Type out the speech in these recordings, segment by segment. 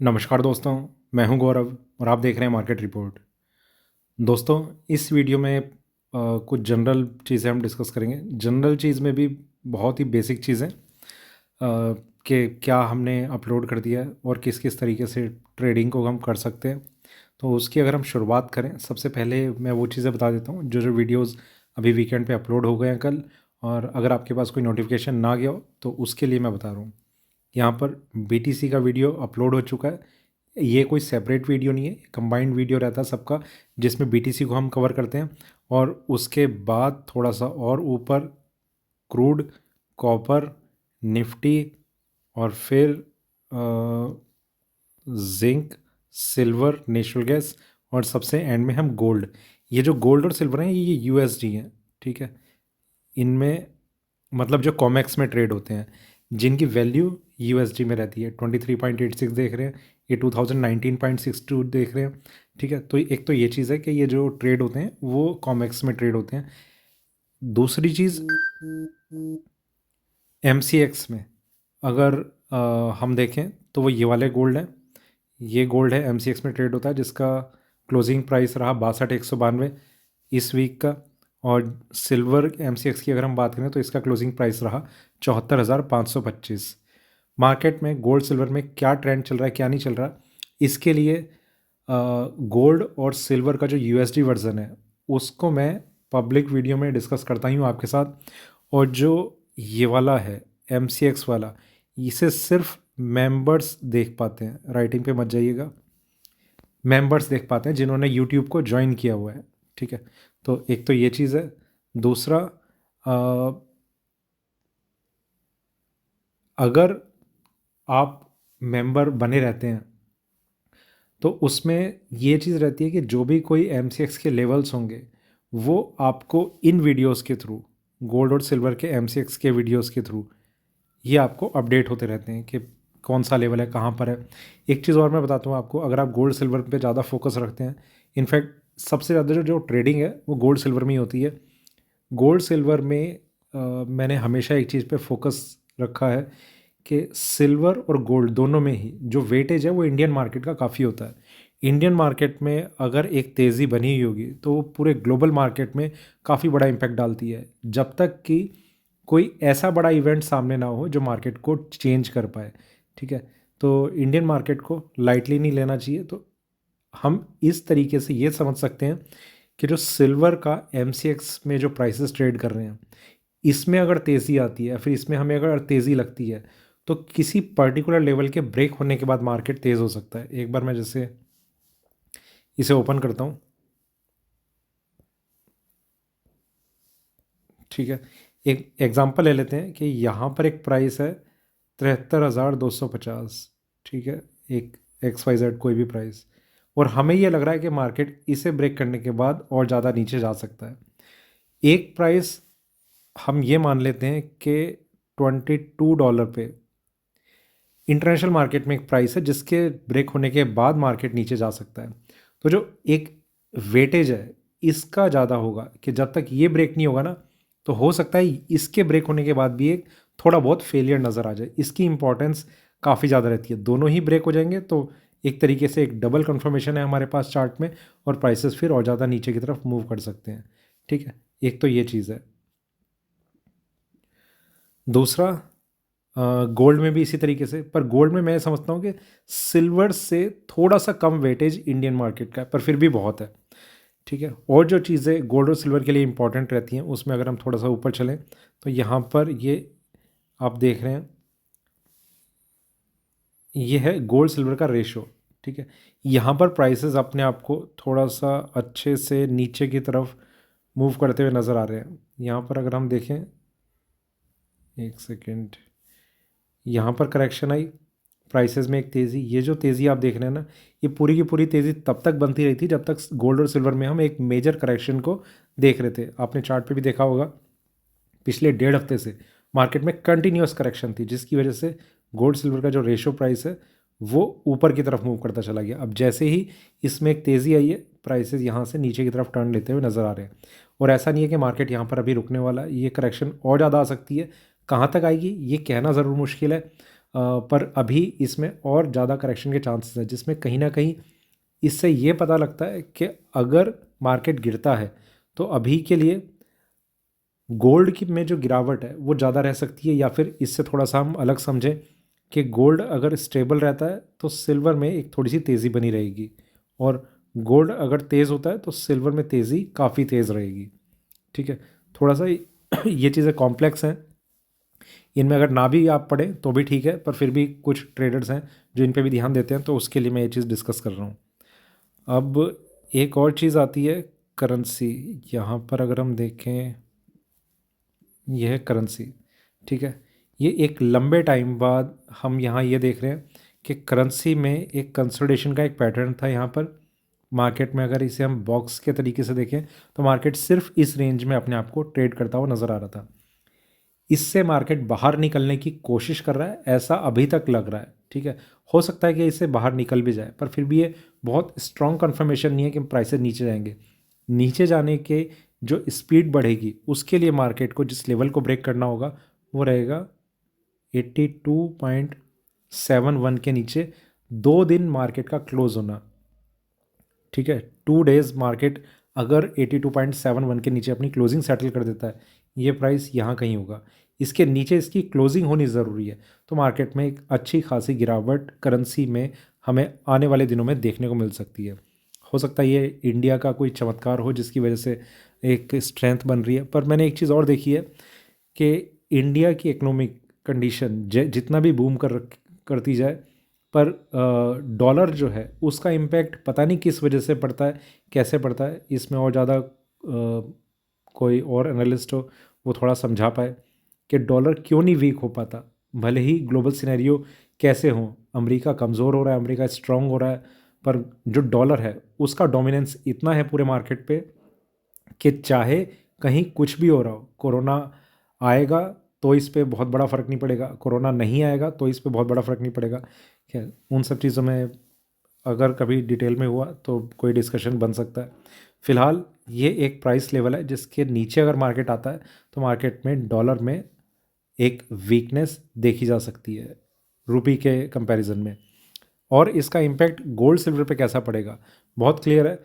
नमस्कार दोस्तों, मैं हूं गौरव और आप देख रहे हैं मार्केट रिपोर्ट। दोस्तों, इस वीडियो में कुछ जनरल चीज़ें हम डिस्कस करेंगे। जनरल चीज़ में भी बहुत ही बेसिक चीज़ें कि क्या हमने अपलोड कर दिया है और किस किस तरीके से ट्रेडिंग को हम कर सकते हैं। तो उसकी अगर हम शुरुआत करें, सबसे पहले मैं वो चीज़ें बता देता हूँ जो जो वीडियोज़ अभी वीकेंड पे अपलोड हो गए हैं कल, और अगर आपके पास कोई नोटिफिकेशन ना गया हो तो उसके लिए मैं बता रहा हूँ। यहाँ पर बीटीसी का वीडियो अपलोड हो चुका है। ये कोई सेपरेट वीडियो नहीं है, कंबाइंड वीडियो रहता है सबका, जिसमें बीटीसी को हम कवर करते हैं। और उसके बाद थोड़ा सा और ऊपर क्रूड, कॉपर, निफ्टी, और फिर जिंक, सिल्वर, नेचुरल गैस, और सबसे एंड में हम गोल्ड। ये जो गोल्ड और सिल्वर हैं ये यूएसडी हैं, ठीक है। इनमें मतलब जो कॉमेक्स में ट्रेड होते हैं, जिनकी वैल्यू यूएसडी में रहती है। 23.86 देख रहे हैं, ये 2019.62 देख रहे हैं, ठीक है। तो एक तो ये चीज़ है कि ये जो ट्रेड होते हैं वो कॉमेक्स में ट्रेड होते हैं। दूसरी चीज़, एमसीएक्स में अगर हम देखें तो वो ये वाले गोल्ड हैं। ये गोल्ड है, एमसीएक्स में ट्रेड होता है, जिसका क्लोजिंग प्राइस रहा 62,192 इस वीक का। और सिल्वर एमसीएक्स की अगर हम बात करें तो इसका क्लोजिंग प्राइस रहा 74,525। मार्केट में गोल्ड सिल्वर में क्या ट्रेंड चल रहा है, क्या नहीं चल रहा, इसके लिए गोल्ड और सिल्वर का जो यूएसडी वर्जन है उसको मैं पब्लिक वीडियो में डिस्कस करता ही हूँ आपके साथ। और जो ये वाला है एमसीएक्स वाला, इसे सिर्फ मेंबर्स देख पाते हैं, राइटिंग पे मत जाइएगा। मेंबर्स देख पाते हैं जिन्होंने यूट्यूब को ज्वाइन किया हुआ है, ठीक है। तो एक तो ये चीज़ है। दूसरा, अगर आप मेंबर बने रहते हैं तो उसमें ये चीज़ रहती है कि जो भी कोई एमसीएक्स के लेवल्स होंगे वो आपको इन वीडियोस के थ्रू, गोल्ड और सिल्वर के एमसीएक्स के वीडियोस के थ्रू, ये आपको अपडेट होते रहते हैं कि कौन सा लेवल है, कहाँ पर है। एक चीज़ और मैं बताता हूँ आपको, अगर आप गोल्ड सिल्वर पे ज़्यादा फोकस रखते हैं, इनफैक्ट सबसे ज़्यादा जो जो ट्रेडिंग है वो गोल्ड सिल्वर में ही होती है। गोल्ड सिल्वर में मैंने हमेशा एक चीज़ पे फोकस रखा है कि सिल्वर और गोल्ड दोनों में ही जो वेटेज है वो इंडियन मार्केट का काफ़ी होता है। इंडियन मार्केट में अगर एक तेज़ी बनी हुई होगी तो वो पूरे ग्लोबल मार्केट में काफ़ी बड़ा इम्पैक्ट डालती है, जब तक कि कोई ऐसा बड़ा इवेंट सामने ना हो जो मार्केट को चेंज कर पाए, ठीक है। तो इंडियन मार्केट को लाइटली नहीं लेना चाहिए। तो हम इस तरीके से ये समझ सकते हैं कि जो सिल्वर का एमसीएक्स में जो प्राइसेस ट्रेड कर रहे हैं, इसमें अगर तेज़ी आती है, फिर इसमें हमें अगर तेज़ी लगती है, तो किसी पर्टिकुलर लेवल के ब्रेक होने के बाद मार्केट तेज़ हो सकता है। एक बार मैं जैसे इसे ओपन करता हूँ, ठीक है। एक एग्जांपल ले लेते हैं कि यहाँ पर एक प्राइस है 73,250, ठीक है। एक XYZ कोई भी प्राइस, और हमें ये लग रहा है कि मार्केट इसे ब्रेक करने के बाद और ज़्यादा नीचे जा सकता है। एक प्राइस हम ये मान लेते हैं कि $22 पे इंटरनेशनल मार्केट में एक प्राइस है जिसके ब्रेक होने के बाद मार्केट नीचे जा सकता है। तो जो एक वेटेज है इसका ज़्यादा होगा कि जब तक ये ब्रेक नहीं होगा ना, तो हो सकता है इसके ब्रेक होने के बाद भी एक थोड़ा बहुत फेलियर नज़र आ जाए। इसकी इंपॉर्टेंस काफ़ी ज़्यादा रहती है। दोनों ही ब्रेक हो जाएंगे तो एक तरीके से एक डबल कंफर्मेशन है हमारे पास चार्ट में, और प्राइसेस फिर और ज़्यादा नीचे की तरफ मूव कर सकते हैं, ठीक है। एक तो ये चीज़ है। दूसरा, गोल्ड में भी इसी तरीके से, पर गोल्ड में मैं समझता हूँ कि सिल्वर से थोड़ा सा कम वेटेज इंडियन मार्केट का है, पर फिर भी बहुत है, ठीक है। और जो चीज़ें गोल्ड और सिल्वर के लिए इंपॉर्टेंट रहती हैं उसमें अगर हम थोड़ा सा ऊपर चलें तो यहाँ पर ये आप देख रहे हैं, ये है गोल्ड सिल्वर का रेशो, ठीक है। यहाँ पर प्राइसेस अपने आप को थोड़ा सा अच्छे से नीचे की तरफ मूव करते हुए नज़र आ रहे हैं। यहाँ पर अगर हम देखें, एक सेकेंड, यहाँ पर करेक्शन आई, प्राइसेस में एक तेज़ी, ये जो तेज़ी आप देख रहे हैं ना, ये पूरी की पूरी तेज़ी तब तक बनती रही थी जब तक गोल्ड और सिल्वर में हम एक मेजर करेक्शन को देख रहे थे। आपने चार्ट पे भी देखा होगा, पिछले 1.5 हफ्ते से मार्केट में कंटिन्यूस करेक्शन थी, जिसकी वजह से गोल्ड सिल्वर का जो रेशो प्राइस है वो ऊपर की तरफ मूव करता चला गया। अब जैसे ही इसमें एक तेज़ी आई है, प्राइसेस यहाँ से नीचे की तरफ टर्न लेते हुए नज़र आ रहे हैं। और ऐसा नहीं है कि मार्केट यहाँ पर अभी रुकने वाला है, ये करेक्शन और ज़्यादा आ सकती है। कहाँ तक आएगी ये कहना ज़रूर मुश्किल है। पर अभी इसमें और ज़्यादा करेक्शन के चांसेस हैं, जिसमें कहीं ना कहीं इससे ये पता लगता है कि अगर मार्केट गिरता है तो अभी के लिए गोल्ड की में जो गिरावट है वो ज़्यादा रह सकती है, या फिर इससे थोड़ा सा हम अलग समझें कि गोल्ड अगर स्टेबल रहता है तो सिल्वर में एक थोड़ी सी तेज़ी बनी रहेगी, और गोल्ड अगर तेज़ होता है तो सिल्वर में तेज़ी काफ़ी तेज़ रहेगी। ठीक है, थोड़ा सा ये चीज़ें कॉम्प्लेक्स हैं, इनमें अगर ना भी आप पढ़ें तो भी ठीक है, पर फिर भी कुछ ट्रेडर्स हैं जो इन पे भी ध्यान देते हैं, तो उसके लिए मैं ये चीज़ डिस्कस कर रहा हूँ। अब एक और चीज़ आती है करेंसी। यहाँ पर अगर हम देखें, यह है करेंसी। ठीक है, ये एक लंबे टाइम बाद हम यहाँ ये देख रहे हैं कि करेंसी में एक कंसोलिडेशन का एक पैटर्न था यहाँ पर मार्केट में। अगर इसे हम बॉक्स के तरीके से देखें तो मार्केट सिर्फ इस रेंज में अपने आप को ट्रेड करता हुआ नज़र आ रहा था। इससे मार्केट बाहर निकलने की कोशिश कर रहा है, ऐसा अभी तक लग रहा है। ठीक है, हो सकता है कि इससे बाहर निकल भी जाए, पर फिर भी ये बहुत स्ट्रॉन्ग कन्फर्मेशन नहीं है कि प्राइसेस नीचे जाएंगे। नीचे जाने के जो स्पीड बढ़ेगी उसके लिए मार्केट को जिस लेवल को ब्रेक करना होगा वो रहेगा 82.71 के नीचे 2 दिन मार्केट का क्लोज होना। ठीक है, 2 डेज मार्केट अगर 82.71 के नीचे अपनी क्लोजिंग सेटल कर देता है, ये प्राइस यहाँ कहीं होगा, इसके नीचे इसकी क्लोजिंग होनी ज़रूरी है, तो मार्केट में एक अच्छी खासी गिरावट करेंसी में हमें आने वाले दिनों में देखने को मिल सकती है। हो सकता है ये इंडिया का कोई चमत्कार हो जिसकी वजह से एक स्ट्रेंथ बन रही है। पर मैंने एक चीज़ और देखी है कि इंडिया की इकोनॉमिक कंडीशन जितना भी बूम करती जाए, पर डॉलर जो है उसका इम्पैक्ट पता नहीं किस वजह से पड़ता है, कैसे पड़ता है, इसमें और ज़्यादा कोई और एनालिस्ट हो वो थोड़ा समझा पाए कि डॉलर क्यों नहीं वीक हो पाता। भले ही ग्लोबल सिनेरियो कैसे हो, अमेरिका कमज़ोर हो रहा है, अमेरिका स्ट्रांग हो रहा है, पर जो डॉलर है उसका डोमिनेंस इतना है पूरे मार्केट पे कि चाहे कहीं कुछ भी हो रहा हो, कोरोना आएगा तो इस पे बहुत बड़ा फ़र्क नहीं पड़ेगा, कोरोना नहीं आएगा तो इस पे बहुत बड़ा फ़र्क नहीं पड़ेगा। खैर, उन सब चीज़ों में अगर कभी डिटेल में हुआ तो कोई डिस्कशन बन सकता है। फ़िलहाल ये एक प्राइस लेवल है जिसके नीचे अगर मार्केट आता है तो मार्केट में डॉलर में एक वीकनेस देखी जा सकती है रुपी के कंपैरिजन में। और इसका इम्पैक्ट गोल्ड सिल्वर पे कैसा पड़ेगा, बहुत क्लियर है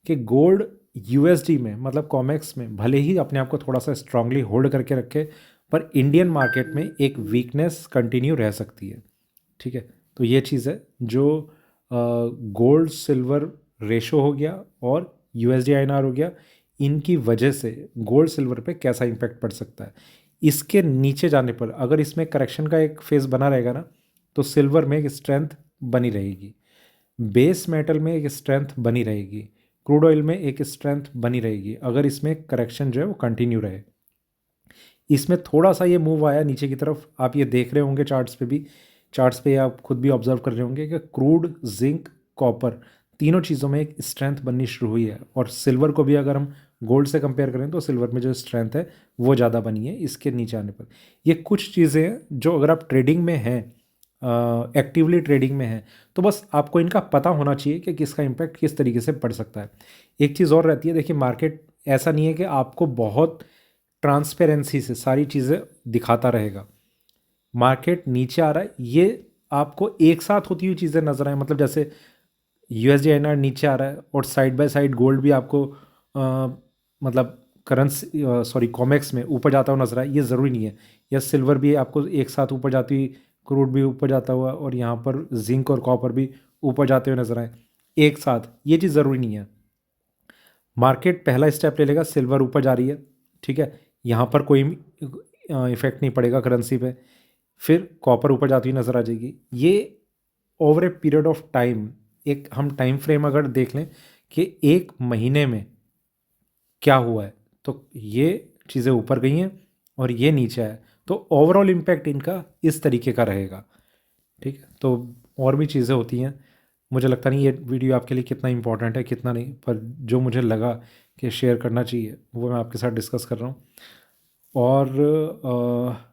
कि गोल्ड यूएसडी में मतलब कॉमेक्स में भले ही अपने आप को थोड़ा सा स्ट्रांगली होल्ड करके रखे, पर इंडियन मार्केट में एक वीकनेस कंटिन्यू रह सकती है। ठीक है, तो ये चीज़ है जो गोल्ड सिल्वर रेशो हो गया और यूएसडी आईएनआर हो गया, इनकी वजह से गोल्ड सिल्वर पे कैसा इम्पैक्ट पड़ सकता है। इसके नीचे जाने पर अगर इसमें करेक्शन का एक फेज़ बना रहेगा ना, तो सिल्वर में एक स्ट्रेंथ बनी रहेगी, बेस मेटल में एक स्ट्रेंथ बनी रहेगी, क्रूड ऑयल में एक स्ट्रेंथ बनी रहेगी, अगर इसमें करेक्शन जो है वो कंटिन्यू रहे। इसमें थोड़ा सा ये मूव आया नीचे की तरफ, आप ये देख रहे होंगे चार्ट्स पे भी, चार्ट्स पे आप खुद भी ऑब्जर्व कर रहे होंगे कि क्रूड, जिंक, कॉपर तीनों चीज़ों में एक स्ट्रेंथ बननी शुरू हुई है। और सिल्वर को भी अगर हम गोल्ड से कंपेयर करें तो सिल्वर में जो स्ट्रेंथ है वो ज़्यादा बनी है इसके नीचे आने पर। ये कुछ चीज़ें हैं जो अगर आप ट्रेडिंग में हैं, एक्टिवली ट्रेडिंग में हैं, तो बस आपको इनका पता होना चाहिए कि किसका इम्पैक्ट किस तरीके से पड़ सकता है। एक चीज़ और रहती है, देखिए मार्केट ऐसा नहीं है कि आपको बहुत ट्रांसपेरेंसी से सारी चीज़ें दिखाता रहेगा। मार्केट नीचे आ रहा है, ये आपको एक साथ होती हुई चीज़ें नज़र आए, मतलब जैसे यूएसडी आईएनआर नीचे आ रहा है और साइड बाय साइड गोल्ड भी आपको मतलब करेंसी सॉरी कॉमेक्स में ऊपर जाता हुआ नजर आए, ये ज़रूरी नहीं है। या सिल्वर भी आपको एक साथ ऊपर जाती हुई, क्रूड भी ऊपर जाता हुआ और यहाँ पर जिंक और कॉपर भी ऊपर जाते हुए नजर आए एक साथ, ये चीज़ ज़रूरी नहीं है। मार्केट पहला स्टेप ले लेगा, सिल्वर ऊपर जा रही है, ठीक है, यहाँ पर कोई इफेक्ट नहीं पड़ेगा करेंसी पे, फिर कॉपर ऊपर जाती हुई नज़र आ जाएगी। ये over a period of time, एक हम टाइम फ्रेम अगर देख लें कि एक महीने में क्या हुआ है, तो ये चीज़ें ऊपर गई हैं और ये नीचे आया, तो ओवरऑल इम्पैक्ट इनका इस तरीके का रहेगा। ठीक है, तो और भी चीज़ें होती हैं, मुझे लगता नहीं ये वीडियो आपके लिए कितना इंपॉर्टेंट है कितना नहीं, पर जो मुझे लगा कि शेयर करना चाहिए वो मैं आपके साथ डिस्कस कर रहा हूँ। और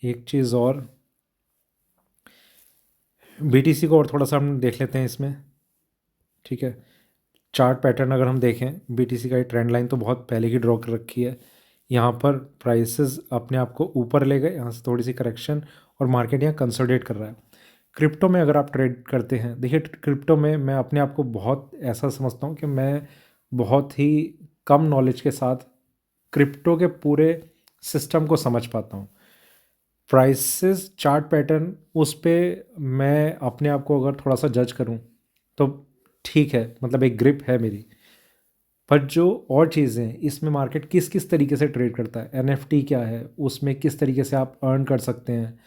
एक चीज़ और, बीटीसी को और थोड़ा सा हम देख लेते हैं इसमें। ठीक है, चार्ट पैटर्न अगर हम देखें, बीटीसी का ये ट्रेंड लाइन तो बहुत पहले की ड्रॉ कर रखी है, यहाँ पर प्राइसेस अपने आप को ऊपर ले गए, यहाँ से थोड़ी सी करेक्शन और मार्केट यहाँ कंसोलिडेट कर रहा है। क्रिप्टो में अगर आप ट्रेड करते हैं, देखिए क्रिप्टो में मैं अपने आप को बहुत ऐसा समझता हूँ कि मैं बहुत ही कम नॉलेज के साथ क्रिप्टो के पूरे सिस्टम को समझ पाता हूँ। प्राइसेस चार्ट पैटर्न उस पे मैं अपने आप को अगर थोड़ा सा जज करूँ तो ठीक है, मतलब एक ग्रिप है मेरी। पर जो और चीज़ें हैं इसमें, मार्केट किस किस तरीके से ट्रेड करता है, एनएफटी क्या है, उसमें किस तरीके से आप अर्न कर सकते हैं।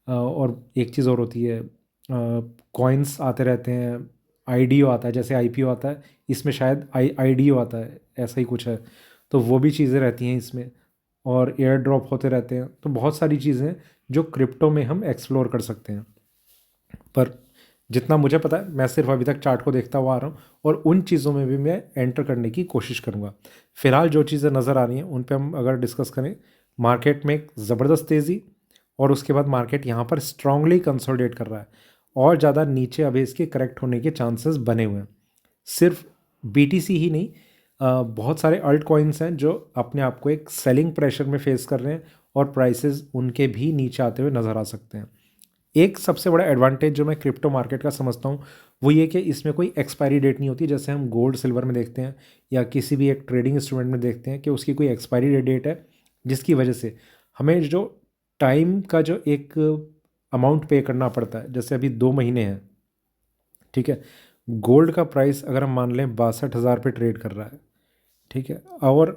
और एक चीज़ और होती है, कॉइन्स आते रहते हैं, आईडीओ आता है, जैसे आईपीओ आता है, इसमें शायद आईडीओ आता है, ऐसा ही कुछ है। तो वो भी चीज़ें रहती हैं इसमें, और एयर ड्रॉप होते रहते हैं। तो बहुत सारी चीज़ें हैं जो क्रिप्टो में हम एक्सप्लोर कर सकते हैं। पर जितना मुझे पता है, मैं सिर्फ अभी तक चार्ट को देखता हुआ आ रहा हूँ, और उन चीज़ों में भी मैं एंटर करने की कोशिश करूँगा। फिलहाल जो चीज़ें नज़र आ रही हैं उन पे हम अगर डिस्कस करें, मार्केट में एक ज़बरदस्त तेज़ी, और उसके बाद मार्केट यहाँ पर स्ट्रांगली कंसोलिडेट कर रहा है, और ज़्यादा नीचे अभी इसके करेक्ट होने के चांसेस बने हुए हैं। सिर्फ बीटीसी ही नहीं, बहुत सारे अल्ट कॉइन्स हैं जो अपने आप को एक सेलिंग प्रेशर में फेस कर रहे हैं, और प्राइसेस उनके भी नीचे आते हुए नज़र आ सकते हैं। एक सबसे बड़ा एडवांटेज जो मैं क्रिप्टो मार्केट का समझता हूँ वो ये कि इसमें कोई एक्सपायरी डेट नहीं होती, जैसे हम गोल्ड सिल्वर में देखते हैं या किसी भी एक ट्रेडिंग इंस्ट्रूमेंट में देखते हैं कि उसकी कोई एक्सपायरी डेट है, जिसकी वजह से हमें जो टाइम का जो एक अमाउंट पे करना पड़ता है, जैसे अभी 2 महीने हैं, ठीक है। गोल्ड का प्राइस अगर हम मान लें 62,000 पे ट्रेड कर रहा है, ठीक है। और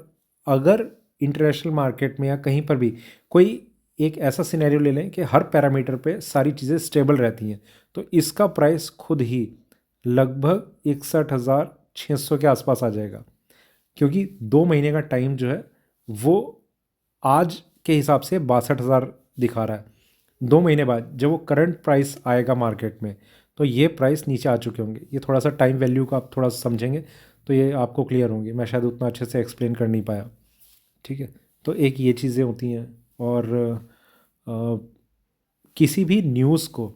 अगर इंटरनेशनल मार्केट में या कहीं पर भी कोई एक ऐसा सिनेरियो ले लें कि हर पैरामीटर पे सारी चीज़ें स्टेबल रहती हैं, तो इसका प्राइस खुद ही लगभग 61,600 के आसपास आ जाएगा, क्योंकि 2 महीने का टाइम जो है वो आज के हिसाब से 62,000 दिखा रहा है। 2 महीने बाद जब वो करंट प्राइस आएगा मार्केट में, तो ये प्राइस नीचे आ चुके होंगे। ये थोड़ा सा टाइम वैल्यू का आप थोड़ा सा समझेंगे तो ये आपको क्लियर होंगे, मैं शायद उतना अच्छे से एक्सप्लेन कर नहीं पाया, ठीक है। तो एक ये चीज़ें होती हैं, और किसी भी न्यूज़ को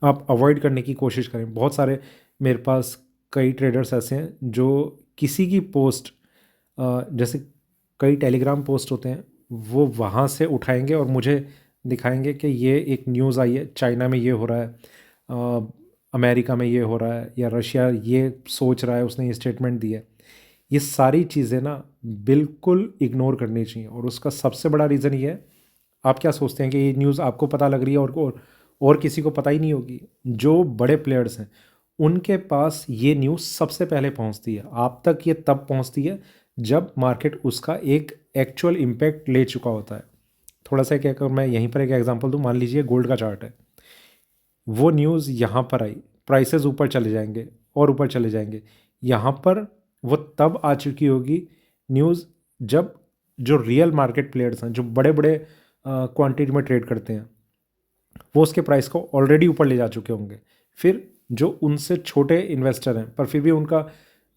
आप अवॉइड करने की कोशिश करें। बहुत सारे मेरे पास कई ट्रेडर्स ऐसे हैं जो किसी की पोस्ट, जैसे कई टेलीग्राम पोस्ट होते हैं, वो वहाँ से उठाएंगे और मुझे दिखाएंगे कि ये एक न्यूज़ आई है, चाइना में ये हो रहा है, अमेरिका में ये हो रहा है, या रशिया ये सोच रहा है, उसने ये स्टेटमेंट दी है। ये सारी चीज़ें ना बिल्कुल इग्नोर करनी चाहिए, और उसका सबसे बड़ा रीज़न ये है, आप क्या सोचते हैं कि ये न्यूज़ आपको पता लग रही है और किसी को पता ही नहीं होगी? जो बड़े प्लेयर्स हैं उनके पास ये न्यूज़ सबसे पहले पहुंचती है, आप तक ये तब पहुंचती है जब मार्केट उसका एक एक्चुअल इम्पैक्ट ले चुका होता है। थोड़ा सा क्या, मैं यहीं पर एक एग्जांपल दूं, मान लीजिए गोल्ड का चार्ट है, वो न्यूज़ यहाँ पर आई, प्राइसेस ऊपर चले जाएंगे और ऊपर चले जाएंगे। यहाँ पर वो तब आ चुकी होगी न्यूज़ जब जो रियल मार्केट प्लेयर्स हैं, जो बड़े बड़े क्वांटिटी में ट्रेड करते हैं, वो उसके प्राइस को ऑलरेडी ऊपर ले जा चुके होंगे। फिर जो उनसे छोटे इन्वेस्टर हैं, पर फिर भी उनका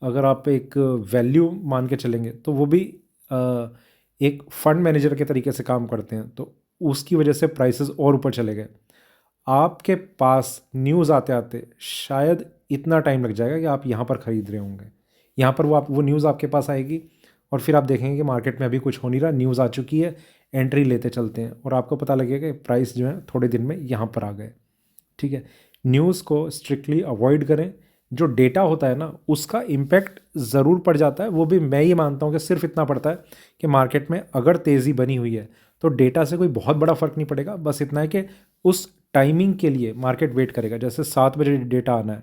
अगर आप एक वैल्यू मान के चलेंगे तो वो भी एक फंड मैनेजर के तरीके से काम करते हैं, तो उसकी वजह से प्राइसेस और ऊपर चले गए। आपके पास न्यूज़ आते आते शायद इतना टाइम लग जाएगा कि आप यहाँ पर ख़रीद रहे होंगे, यहाँ पर वो न्यूज़ आपके पास आएगी, और फिर आप देखेंगे कि मार्केट में अभी कुछ हो नहीं रहा, न्यूज़ आ चुकी है, एंट्री लेते चलते हैं, और आपको पता लगेगा कि प्राइस जो है थोड़े दिन में यहाँ पर आ गए, ठीक है। न्यूज़ को स्ट्रिक्टली अवॉइड करें। जो डेटा होता है ना, उसका इम्पैक्ट ज़रूर पड़ जाता है, वो भी मैं ये मानता हूँ कि सिर्फ इतना पड़ता है कि मार्केट में अगर तेज़ी बनी हुई है तो डेटा से कोई बहुत बड़ा फ़र्क नहीं पड़ेगा। बस इतना है कि उस टाइमिंग के लिए मार्केट वेट करेगा, जैसे 7 बजे डेटा आना है,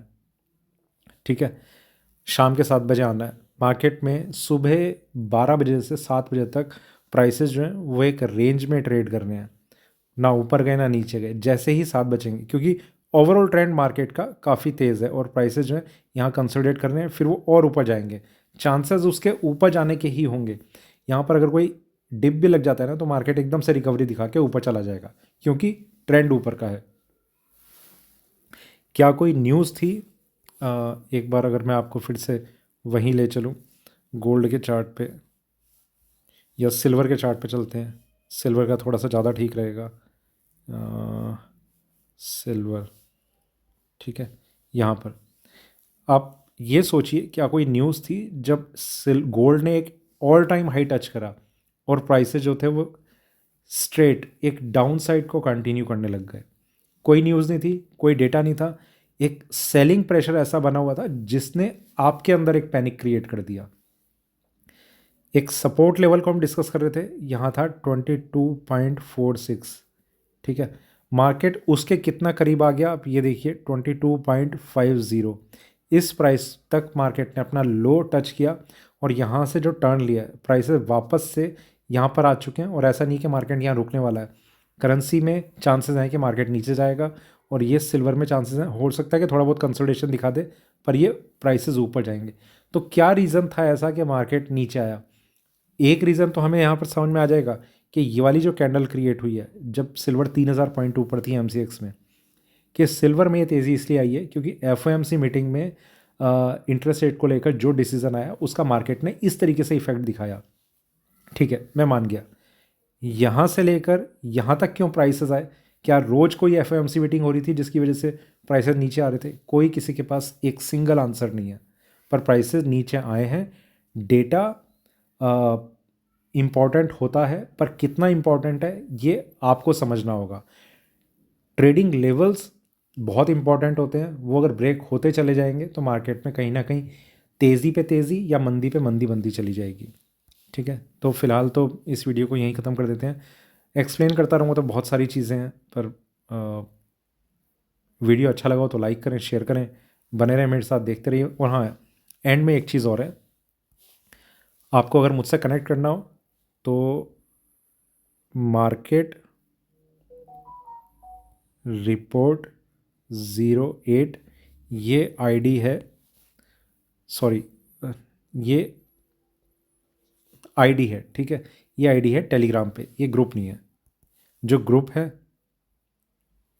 ठीक है, शाम के 7 बजे आना है। मार्केट में सुबह 12 बजे से 7 बजे तक प्राइसेस जो हैं वो एक रेंज में ट्रेड करने हैं, ना ऊपर गए ना नीचे गए, जैसे ही 7 बचेंगे, क्योंकि ओवरऑल ट्रेंड मार्केट का काफ़ी तेज़ है और प्राइसेस जो है यहाँ कंसोलिडेट करने हैं, फिर वो और ऊपर जाएंगे, चांसेस उसके ऊपर जाने के ही होंगे। यहाँ पर अगर कोई डिप भी लग जाता है ना, तो मार्केट एकदम से रिकवरी दिखा के ऊपर चला जाएगा, क्योंकि ट्रेंड ऊपर का है। क्या कोई न्यूज़ थी, एक बार अगर मैं आपको फिर से वहीं ले चलूँ, गोल्ड के चार्ट पे या सिल्वर के चार्ट पे चलते हैं, सिल्वर का थोड़ा सा ज़्यादा ठीक रहेगा। सिल्वर, ठीक है। यहाँ पर आप ये सोचिए, क्या कोई न्यूज़ थी जब गोल्ड ने एक ऑल टाइम हाई टच करा और प्राइसेस जो थे वो स्ट्रेट एक डाउन साइड को कंटिन्यू करने लग गए? कोई न्यूज़ नहीं थी, कोई डेटा नहीं था, एक सेलिंग प्रेशर ऐसा बना हुआ था जिसने आपके अंदर एक पैनिक क्रिएट कर दिया। एक सपोर्ट लेवल को हम डिस्कस कर रहे थे, यहाँ था 22.46, ठीक है। मार्केट उसके कितना करीब आ गया आप ये देखिए 22.50। इस प्राइस तक मार्केट ने अपना लो टच किया और यहाँ से जो टर्न लिया है प्राइसेस वापस से यहाँ पर आ चुके हैं। और ऐसा नहीं कि मार्केट यहाँ रुकने वाला है, करेंसी में चांसेस हैं कि मार्केट नीचे जाएगा और ये सिल्वर में चांसेस हैं, हो सकता है कि थोड़ा बहुत कंसोलिडेशन दिखा दे पर ये प्राइसेस ऊपर जाएंगे। तो क्या रीज़न था ऐसा कि मार्केट नीचे आया? एक रीज़न तो हमें यहाँ पर समझ में आ जाएगा कि ये वाली जो कैंडल क्रिएट हुई है जब सिल्वर 3000 पॉइंट ऊपर थी एमसीएक्स में, कि सिल्वर में ये तेज़ी इसलिए आई है क्योंकि एफओएमसी मीटिंग में इंटरेस्ट रेट को लेकर जो डिसीजन आया उसका मार्केट ने इस तरीके से इफेक्ट दिखाया। ठीक है, मैं मान गया। यहाँ से लेकर यहाँ तक क्यों प्राइसेस आए? क्या रोज़ कोई एफओएमसी मीटिंग हो रही थी जिसकी वजह से प्राइसेस नीचे आ रहे थे? कोई किसी के पास एक सिंगल आंसर नहीं है, पर प्राइसेस नीचे आए हैं। डेटा इम्पॉर्टेंट होता है, पर कितना इम्पॉर्टेंट है ये आपको समझना होगा। ट्रेडिंग लेवल्स बहुत इंपॉर्टेंट होते हैं, वो अगर ब्रेक होते चले जाएंगे तो मार्केट में कहीं ना कहीं तेज़ी पे तेज़ी या मंदी पे मंदी बनती चली जाएगी। ठीक है, तो फिलहाल तो इस वीडियो को यहीं ख़त्म कर देते हैं। एक्सप्लेन करता रहूँगा तो बहुत सारी चीज़ें हैं, पर वीडियो अच्छा लगा हो तो लाइक करें, शेयर करें, बने रहें मेरे साथ, देखते रहिए। और हाँ, एंड में एक चीज़ और है, आपको अगर मुझसे कनेक्ट करना हो तो मार्केट रिपोर्ट 08 ये आईडी है, सॉरी ये आईडी है, ठीक है, ये आईडी है टेलीग्राम पे, ये ग्रुप नहीं है। जो ग्रुप है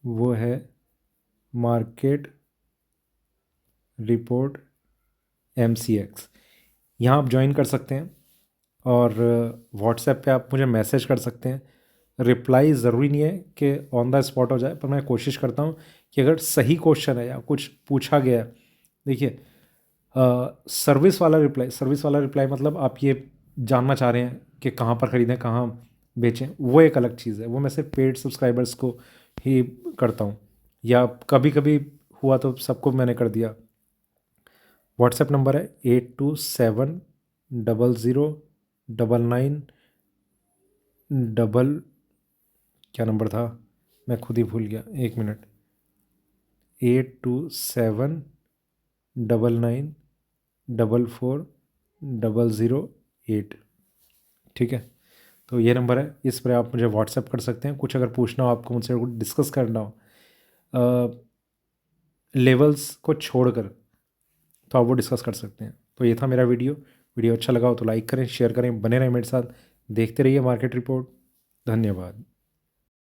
वो है मार्केट रिपोर्ट MCX। यहाँ आप ज्वाइन कर सकते हैं और व्हाट्सएप पे आप मुझे मैसेज कर सकते हैं। रिप्लाई ज़रूरी नहीं है कि ऑन द स्पॉट हो जाए, पर मैं कोशिश करता हूँ कि अगर सही क्वेश्चन है या कुछ पूछा गया है, देखिए सर्विस वाला रिप्लाई मतलब आप ये जानना चाह रहे हैं कि कहाँ पर ख़रीदें, कहाँ बेचें, वो एक अलग चीज़ है। वो मैं सिर्फ पेड सब्सक्राइबर्स को ही करता हूँ, या कभी कभी हुआ तो सबको मैंने कर दिया। व्हाट्सएप नंबर है 827009 डबल, क्या नंबर था मैं खुद ही भूल गया, 1 मिनट, 8279440008। ठीक है, तो ये नंबर है, इस पर आप मुझे व्हाट्सएप कर सकते हैं। कुछ अगर पूछना हो आपको, मुझसे कुछ डिस्कस करना हो लेवल्स को छोड़कर, तो आप वो डिस्कस कर सकते हैं। तो ये था मेरा वीडियो अच्छा लगा हो तो लाइक करें, शेयर करें, बने रहें मेरे साथ, देखते रहिए मार्केट रिपोर्ट। धन्यवाद।